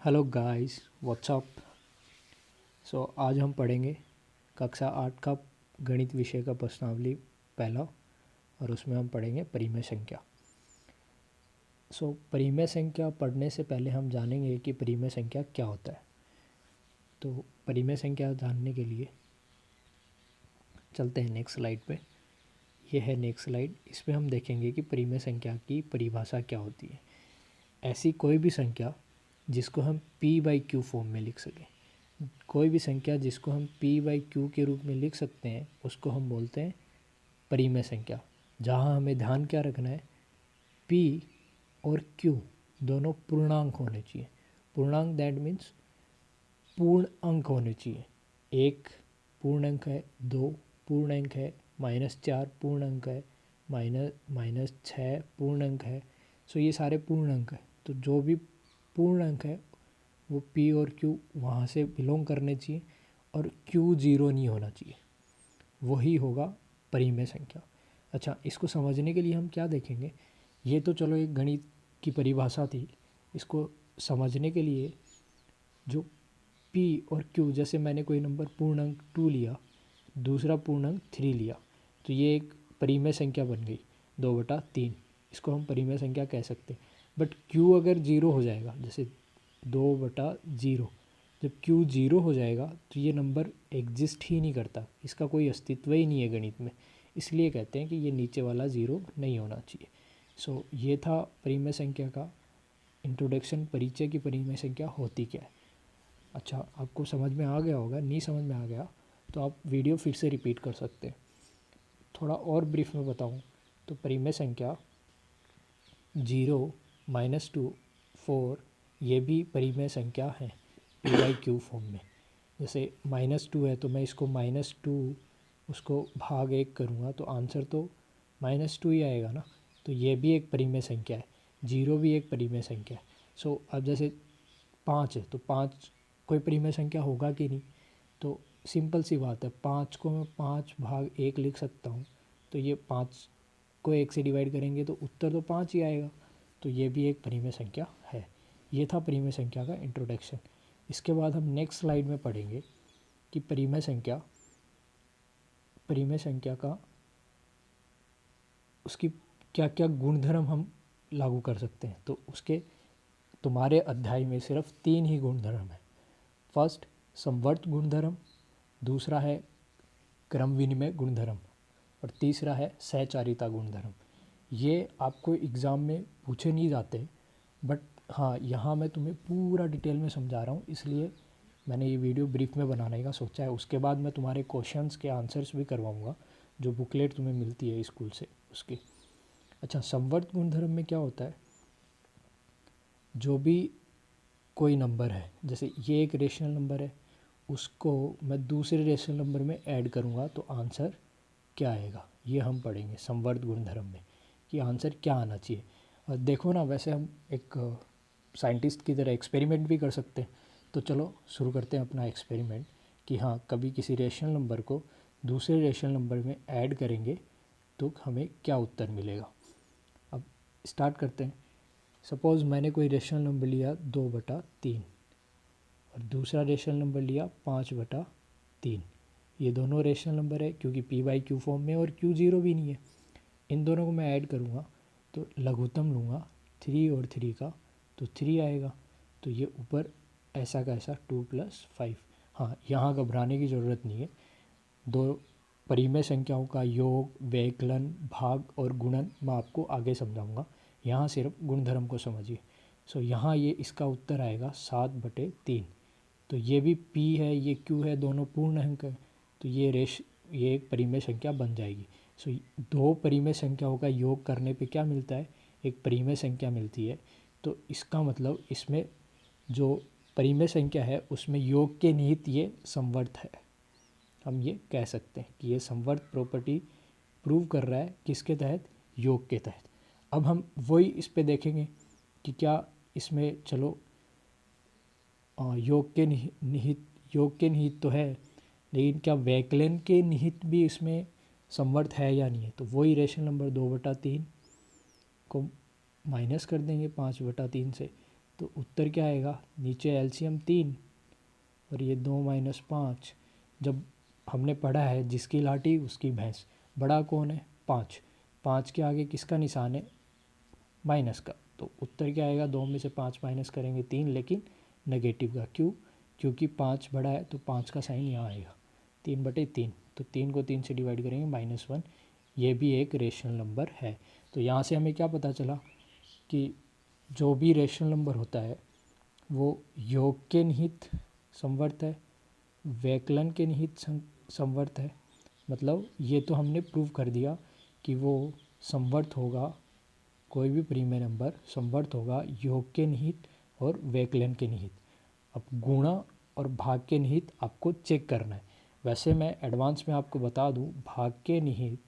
Hello guys, WhatsApp. आज हम पढ़ेंगे कक्षा 8 का गणित विषय का प्रश्नावली पहला, और उसमें हम पढ़ेंगे परिमेय संख्या। परिमेय संख्या पढ़ने से पहले हम जानेंगे कि परिमेय संख्या क्या होता है। तो परिमेय संख्या जानने के लिए चलते हैं नेक्स्ट स्लाइड पे। ये है नेक्स्ट स्लाइड। इसमें हम देखेंगे कि परिमेय संख्या की परिभाषा क्या होती है। ऐसी कोई भी संख्या जिसको हम p/q फॉर्म में लिख सकें, कोई भी संख्या जिसको हम p/q के रूप में लिख सकते हैं, उसको हम बोलते हैं परिमेय संख्या। जहाँ हमें ध्यान क्या रखना है, p और q दोनों पूर्णांक होने चाहिए। पूर्णांक दैट मीन्स पूर्ण अंक होने चाहिए। 1 पूर्ण अंक है, 2 पूर्ण अंक है, -4 पूर्ण अंक है, -6 पूर्ण अंक है। ये सारे पूर्ण अंक है। तो जो भी पूर्ण अंक है वो p और q वहाँ से बिलोंग करने चाहिए, और q जीरो नहीं होना चाहिए। वही होगा परिमेय संख्या। अच्छा, इसको समझने के लिए हम क्या देखेंगे। ये तो चलो एक गणित की परिभाषा थी। इसको समझने के लिए जो p और q, जैसे मैंने कोई नंबर पूर्णांक 2 लिया, दूसरा पूर्णांक 3 लिया, तो ये एक परिमेय संख्या बन गई 2/3। इसको हम परिमेय संख्या कह सकते हैं। बट q अगर जीरो हो जाएगा, जैसे 2/0, जब q जीरो हो जाएगा तो ये नंबर एग्जिस्ट ही नहीं करता, इसका कोई अस्तित्व ही नहीं है गणित में। इसलिए कहते हैं कि ये नीचे वाला ज़ीरो नहीं होना चाहिए। ये था परिमेय संख्या का इंट्रोडक्शन, परिचय की परिमेय संख्या होती क्या है। अच्छा, आपको समझ में आ गया होगा। नहीं समझ में आ गया तो आप वीडियो फिर से रिपीट कर सकते हैं। थोड़ा और ब्रीफ में बताऊं तो परिमेय संख्या 0, -2, 4 ये भी परिमेय संख्या है p/q फॉर्म में। जैसे -2 है तो मैं इसको -2 उसको भाग 1 करूँगा तो आंसर तो -2 ही आएगा ना। तो ये भी एक परिमेय संख्या है। 0 भी एक परिमेय संख्या है। अब जैसे 5 है तो 5 कोई परिमेय संख्या होगा कि नहीं। तो सिंपल सी बात है, 5 को मैं 5/1 लिख सकता हूँ। तो ये 5 को 1 से डिवाइड करेंगे तो उत्तर तो 5 ही आएगा। तो ये भी एक परिमेय संख्या है। ये था परिमेय संख्या का इंट्रोडक्शन। इसके बाद हम नेक्स्ट स्लाइड में पढ़ेंगे कि परिमेय संख्या का उसकी क्या क्या गुणधर्म हम लागू कर सकते हैं। तो उसके तुम्हारे अध्याय में सिर्फ 3 ही गुणधर्म है। फर्स्ट समवर्त गुणधर्म, दूसरा है क्रम विनिमय गुणधर्म, और तीसरा है सहचारिता गुणधर्म। ये आपको एग्ज़ाम में पूछे नहीं जाते, बट हाँ, यहाँ मैं तुम्हें पूरा डिटेल में समझा रहा हूँ, इसलिए मैंने ये वीडियो ब्रीफ में बनाने का सोचा है। उसके बाद मैं तुम्हारे क्वेश्चंस के आंसर्स भी करवाऊँगा, जो बुकलेट तुम्हें मिलती है स्कूल से उसकी। अच्छा, समवर्त गुणधर्म में क्या होता है, जो भी कोई नंबर है, जैसे ये एक रेशनल नंबर है, उसको मैं दूसरे रेशनल नंबर में ऐड करूँगा तो आंसर क्या आएगा, ये हम पढ़ेंगे समवर्त गुणधर्म में, कि आंसर क्या आना चाहिए। और देखो ना, वैसे हम एक साइंटिस्ट की तरह एक्सपेरिमेंट भी कर सकते हैं। तो चलो शुरू करते हैं अपना एक्सपेरिमेंट, कि हाँ, कभी किसी रेशनल नंबर को दूसरे रेशनल नंबर में ऐड करेंगे तो हमें क्या उत्तर मिलेगा। अब स्टार्ट करते हैं। सपोज़ मैंने कोई रेशनल नंबर लिया 2/3 और दूसरा रेशनल नंबर लिया 5/3। ये दोनों रेशनल नंबर है क्योंकि p/q फॉर्म में, और q जीरो भी नहीं है। इन दोनों को मैं ऐड करूँगा तो लघुत्तम लूँगा 3 और 3 का, तो 3 आएगा। तो ये ऊपर ऐसा का ऐसा 2 + 5। हाँ, यहाँ घबराने की ज़रूरत नहीं है। दो परिमेय संख्याओं का योग, व्यवकलन, भाग और गुणन मैं आपको आगे समझाऊंगा। यहाँ सिर्फ गुणधर्म को समझिए। यहाँ ये इसका उत्तर आएगा 7/3। तो ये भी p है, ये q है, दोनों पूर्ण अंक है। तो ये एक परिमेय संख्या बन जाएगी। दो परिमेय संख्याओं का योग करने पे क्या मिलता है, एक परिमेय संख्या मिलती है। तो इसका मतलब इसमें जो परिमेय संख्या है उसमें योग के निहित ये समवर्त है। हम ये कह सकते हैं कि ये समवर्त प्रॉपर्टी प्रूव कर रहा है, किसके तहत, योग के तहत। अब हम वही इस पे देखेंगे कि क्या इसमें, चलो योग के निहित तो है, लेकिन क्या व्यवकलन के निहित भी इसमें समवर्त है या नहीं है। तो वही रेशनल नंबर 2/3 को माइनस कर देंगे 5/3 से, तो उत्तर क्या आएगा, नीचे एलसीएम 3 और ये 2 माइनस 5। जब हमने पढ़ा है जिसकी लाठी उसकी भैंस, बड़ा कौन है 5, 5 के आगे किसका निशान है माइनस का, तो उत्तर क्या आएगा, 2 में से 5 माइनस करेंगे 3, लेकिन नेगेटिव का। क्यों, क्योंकि 5 बड़ा है तो 5 का साइन यहाँ आएगा, 3/3, तो 3 को 3 से डिवाइड करेंगे -1। ये भी एक रेशनल नंबर है। तो यहाँ से हमें क्या पता चला कि जो भी रेशनल नंबर होता है वो योग के निहित समवर्त है, वैकलन के निहित समवर्त है। मतलब ये तो हमने प्रूव कर दिया कि वो समवर्त होगा, कोई भी परिमेय नंबर समवर्त होगा योग के निहित और वैकलन के निहित। अब गुणा और भाग के निहित आपको चेक करना है। वैसे मैं एडवांस में आपको बता दूं, भाग के निहित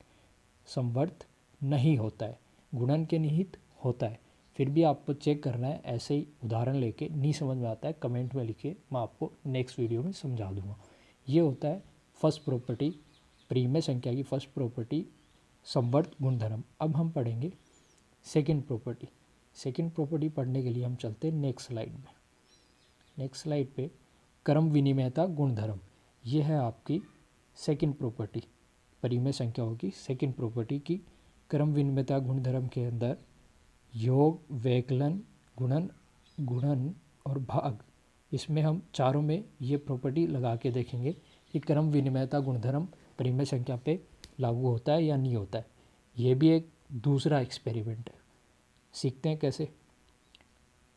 समवर्त नहीं होता है, गुणन के निहित होता है। फिर भी आपको चेक करना है, ऐसे ही उदाहरण लेके नहीं समझ में आता है कमेंट में लिखिए, मैं आपको नेक्स्ट वीडियो में समझा दूंगा। ये होता है फर्स्ट प्रॉपर्टी, परिमेय संख्या की फर्स्ट प्रॉपर्टी समवर्त गुणधर्म। अब हम पढ़ेंगे सेकंड प्रॉपर्टी। सेकंड प्रॉपर्टी पढ़ने के लिए हम चलते हैं नेक्स्ट स्लाइड में। नेक्स्ट स्लाइड पे क्रम विनिमयता गुणधर्म, ये है आपकी सेकंड प्रॉपर्टी, परिमेय संख्याओं की सेकंड प्रॉपर्टी की क्रम विनिमयता गुणधर्म के अंदर योग, वैकलन, गुणन, गुणन और भाग, इसमें हम चारों में ये प्रॉपर्टी लगा के देखेंगे कि क्रम विनिमयता गुणधर्म परिमेय संख्या पे लागू होता है या नहीं होता है। ये भी एक दूसरा एक्सपेरिमेंट है, सीखते हैं कैसे।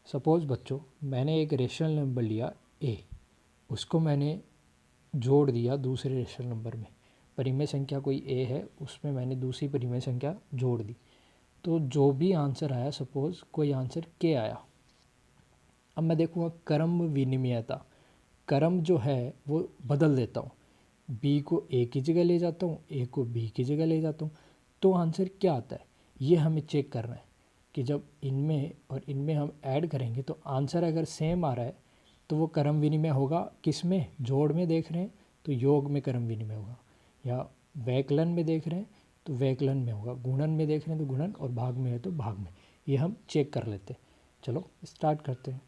सपोज़ बच्चों मैंने एक रेशनल नंबर लिया ए, उसको मैंने जोड़ दिया दूसरे रेशनल नंबर में, परिमेय संख्या कोई ए है उसमें मैंने दूसरी परिमेय संख्या जोड़ दी, तो जो भी आंसर आया, सपोज़ कोई आंसर के आया, अब मैं देखूँगा क्रम विनिमयता, क्रम जो है वो बदल देता हूँ, बी को ए की जगह ले जाता हूँ, ए को बी की जगह ले जाता हूँ, तो आंसर क्या आता है ये हमें चेक करना है कि जब इनमें और इनमें हम ऐड करेंगे तो आंसर अगर सेम आ रहा है तो वो क्रम विनिमय होगा किस में, जोड़ में देख रहे हैं तो योग में क्रम विनिमय होगा, या वैकलन में देख रहे हैं तो वैकलन में होगा, गुणन में देख रहे हैं तो गुणन, और भाग में है तो भाग में। ये हम चेक कर लेते हैं। चलो स्टार्ट करते हैं,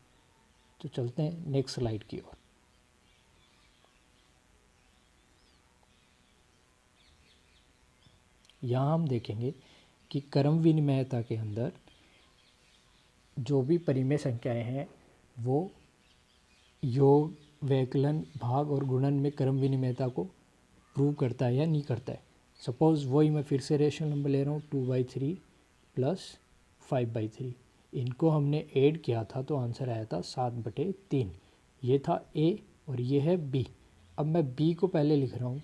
तो चलते हैं नेक्स्ट स्लाइड की ओर। यहाँ हम देखेंगे कि क्रम विनिमयता के अंदर जो भी परिमेय संख्याएं हैं वो योग, वैकलन, भाग और गुणन में क्रम विनिमयता को प्रूव करता है या नहीं करता है। सपोज़ वही मैं फिर से रेशनल नंबर ले रहा हूँ 2/3 प्लस 5/3, इनको हमने ऐड किया था तो आंसर आया था 7/3। ये था ए और ये है बी। अब मैं बी को पहले लिख रहा हूँ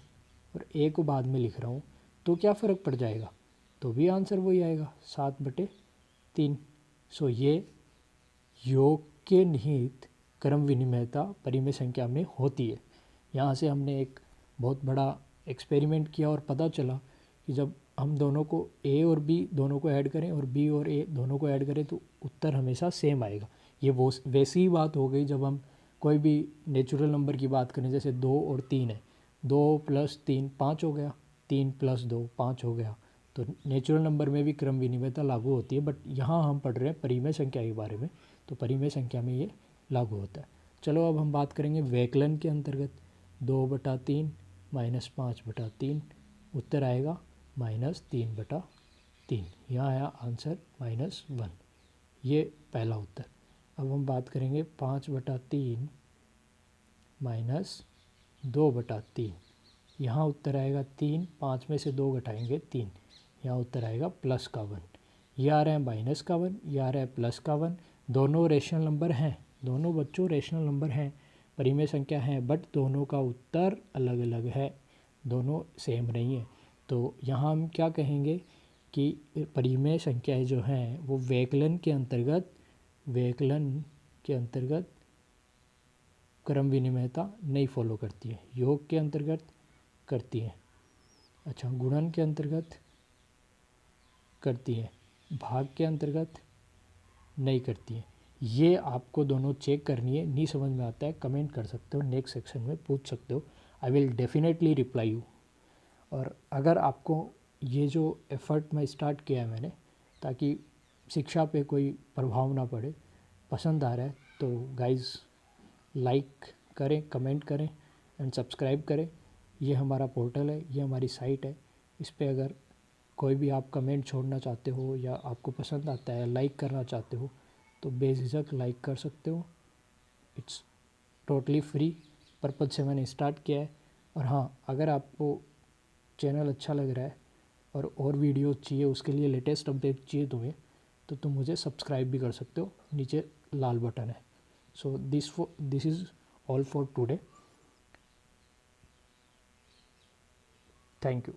और ए को बाद में लिख रहा हूँ, तो क्या फ़र्क पड़ जाएगा, तो भी आंसर वही आएगा 7/3। सो ये योग के निहित क्रम विनिमयता परिमेय संख्या में होती है। यहाँ से हमने एक बहुत बड़ा एक्सपेरिमेंट किया और पता चला कि जब हम दोनों को ए और बी दोनों को ऐड करें और बी और ए दोनों को ऐड करें तो उत्तर हमेशा सेम आएगा। ये वो वैसी ही बात हो गई जब हम कोई भी नेचुरल नंबर की बात करें, जैसे 2 और 3 है, 2 + 3 5 हो गया, 3 + 2 5 हो गया, तो नेचुरल नंबर में भी क्रम विनिमयता लागू होती है। बट यहाँ हम पढ़ रहे हैं परिमेय संख्या के बारे में, तो परिमेय संख्या में ये लागू होता है। चलो अब हम बात करेंगे वैकलन के अंतर्गत, 2/3 -5/3, उत्तर आएगा -3/3। यहाँ आया आंसर -1, ये पहला उत्तर। अब हम बात करेंगे 5/3 -2/3, यहाँ उत्तर आएगा 3, 5 में से 2 घटाएंगे 3, यहाँ उत्तर आएगा +1। ये आ रहा है -1, ये आ रहा है +1। दोनों रेशनल नंबर हैं, दोनों बच्चों रेशनल नंबर हैं, परिमेय संख्या हैं, बट दोनों का उत्तर अलग अलग है, दोनों सेम नहीं है। तो यहाँ हम क्या कहेंगे कि परिमेय संख्याएं जो हैं वो वैकलन के अंतर्गत क्रम विनिमयता नहीं फॉलो करती है, योग के अंतर्गत करती है, अच्छा गुणन के अंतर्गत करती है, भाग के अंतर्गत नहीं करती है। ये आपको दोनों चेक करनी है, नहीं समझ में आता है कमेंट कर सकते हो, नेक्स्ट सेक्शन में पूछ सकते हो, I will definitely reply you. और अगर आपको ये जो एफ़र्ट मैं स्टार्ट किया है मैंने, ताकि शिक्षा पे कोई प्रभाव ना पड़े, पसंद आ रहा है तो गाइज़ लाइक करें, कमेंट करें एंड सब्सक्राइब करें। ये हमारा पोर्टल है, ये हमारी साइट है। इस पे अगर कोई भी आप कमेंट छोड़ना चाहते हो या आपको पसंद आता है, लाइक करना चाहते हो तो बेझिझक लाइक कर सकते हो। इट्स टोटली फ्री पर्पज़ से मैंने स्टार्ट किया है। और हाँ, अगर आपको चैनल अच्छा लग रहा है और वीडियो चाहिए, उसके लिए लेटेस्ट अपडेट चाहिए तुम्हें, तो तुम मुझे सब्सक्राइब भी कर सकते हो, नीचे लाल बटन है। So this is all for today. Thank you.